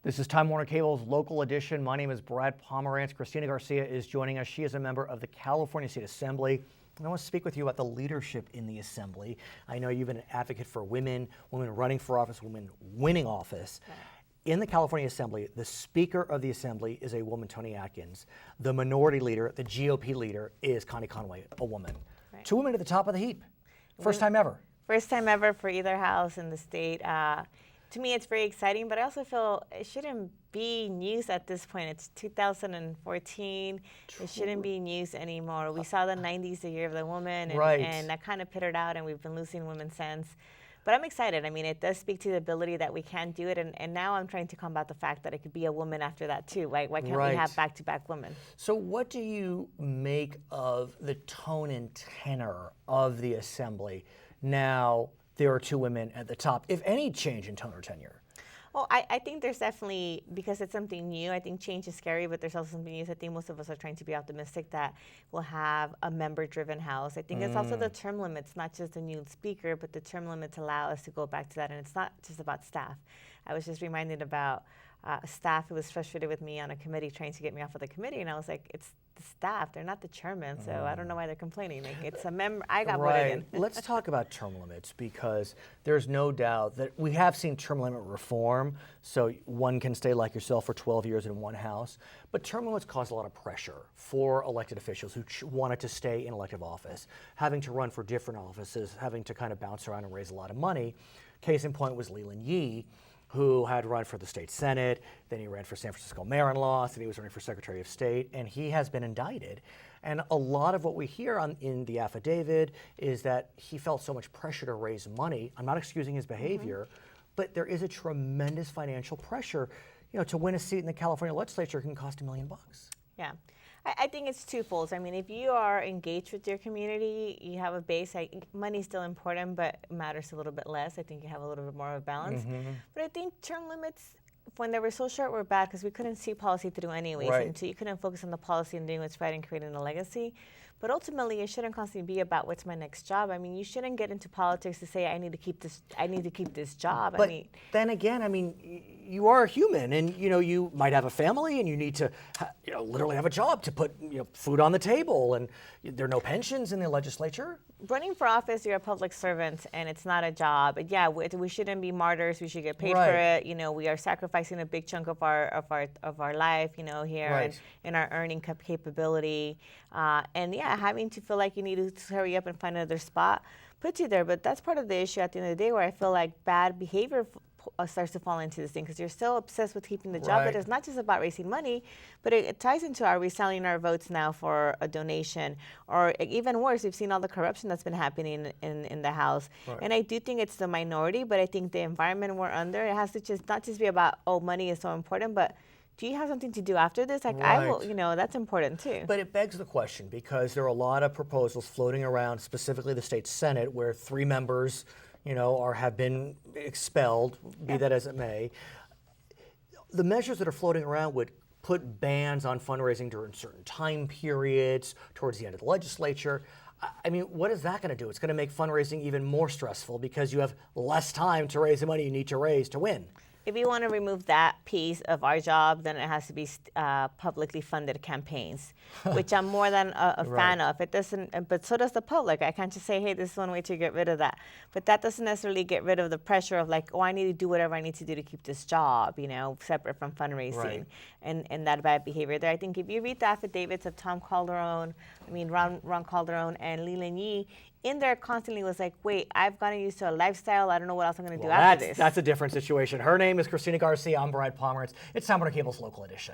This is Time Warner Cable's local edition. My name is Brad Pomerance. Cristina Garcia is joining us. She is a member of the California State Assembly. And I want to speak with you about the leadership in the Assembly. I know you've been an advocate for women running for office, women winning office. Right. In the California Assembly, the Speaker of the Assembly is a woman, Toni Atkins. The minority leader, the GOP leader, is Connie Conway, a woman. Right. Two women at the top of the heap. First time ever. First time ever for either house in the state. To me, it's very exciting, but I also feel it shouldn't be news at this point. It's 2014. True. It shouldn't be news anymore. We saw the 90s, the year of the woman, and, right. and that kind of pittered out, and we've been losing women since. But I'm excited. I mean, it does speak to the ability that we can do it, and now I'm trying to combat the fact that it could be a woman after that, too. Why can't we have back-to-back women? So what do you make of the tone and tenor of the Assembly now there are two women at the top, if any change in tone or tenure? Well, I think there's definitely, because it's something new, I think change is scary, but there's also something new. I think most of us are trying to be optimistic that we'll have a member-driven house. I think it's also the term limits, not just the new speaker, but the term limits allow us to go back to that, and it's not just about staff. I was just reminded about staff who was frustrated with me on a committee trying to get me off of the committee, and I was like, it's the staff, they're not the chairman, so I don't know why they're complaining. Like, it's a member, I got voted in. Let's talk about term limits, because there's no doubt that we have seen term limit reform, so one can stay like yourself for 12 years in one house, but term limits cause a lot of pressure for elected officials who wanted to stay in elective office, having to run for different offices, having to kind of bounce around and raise a lot of money. Case in point was Leland Yee, who had run for the state Senate, then he ran for San Francisco mayor and lost, and he was running for Secretary of State, and he has been indicted. And a lot of what we hear in the affidavit is that he felt so much pressure to raise money. I'm not excusing his behavior, but there is a tremendous financial pressure. You know, to win a seat in the California legislature can cost $1 million. Yeah. I think it's twofold. I mean, if you are engaged with your community, you have a base. Money's still important, but it matters a little bit less. I think you have a little bit more of a balance. But I think term limits, when they were so short, were bad because we couldn't see policy through anyways. Right. And so you couldn't focus on the policy and doing what's right and creating a legacy. But ultimately, it shouldn't constantly be about what's my next job. I mean, you shouldn't get into politics to say I need to keep this job. But then again, I mean, you are a human, and you might have a family, and you need to literally have a job to put food on the table, and there are no pensions in the legislature. Running for office, you're a public servant, and it's not a job. But yeah, we shouldn't be martyrs. We should get paid for it. We are sacrificing a big chunk of our life, here in our earning capability, and yeah, having to feel like you need to hurry up and find another spot puts you there. But that's part of the issue at the end of the day, where I feel like bad behavior starts to fall into this thing, because you're still obsessed with keeping the job. But it's not just about raising money, but it ties into, are we selling our votes now for a donation? Or even worse, we've seen all the corruption that's been happening in the House. And I do think it's the minority, but I think the environment we're under, it has to just not just be about, oh, money is so important, but do you have something to do after this? Like, I will, that's important too. But it begs the question, because there are a lot of proposals floating around, specifically the state Senate, where 3 members have been expelled, be that as it may. The measures that are floating around would put bans on fundraising during certain time periods, towards the end of the legislature. I mean, what is that going to do? It's going to make fundraising even more stressful, because you have less time to raise the money you need to raise to win. If you want to remove that piece of our job, then it has to be publicly funded campaigns, which I'm more than a fan of. It doesn't, but so does the public. I can't just say, hey, this is one way to get rid of that. But that doesn't necessarily get rid of the pressure of like, oh, I need to do whatever I need to do to keep this job, separate from fundraising and that bad behavior there. I think if you read the affidavits of Ron Calderon and Leland Yee, in there constantly was like, wait, I've gotten used to a lifestyle. I don't know what else I'm going to do after this. That's a different situation. Her name is Cristina Garcia. I'm Brad Pomerance. It's Time Warner Cable's local edition.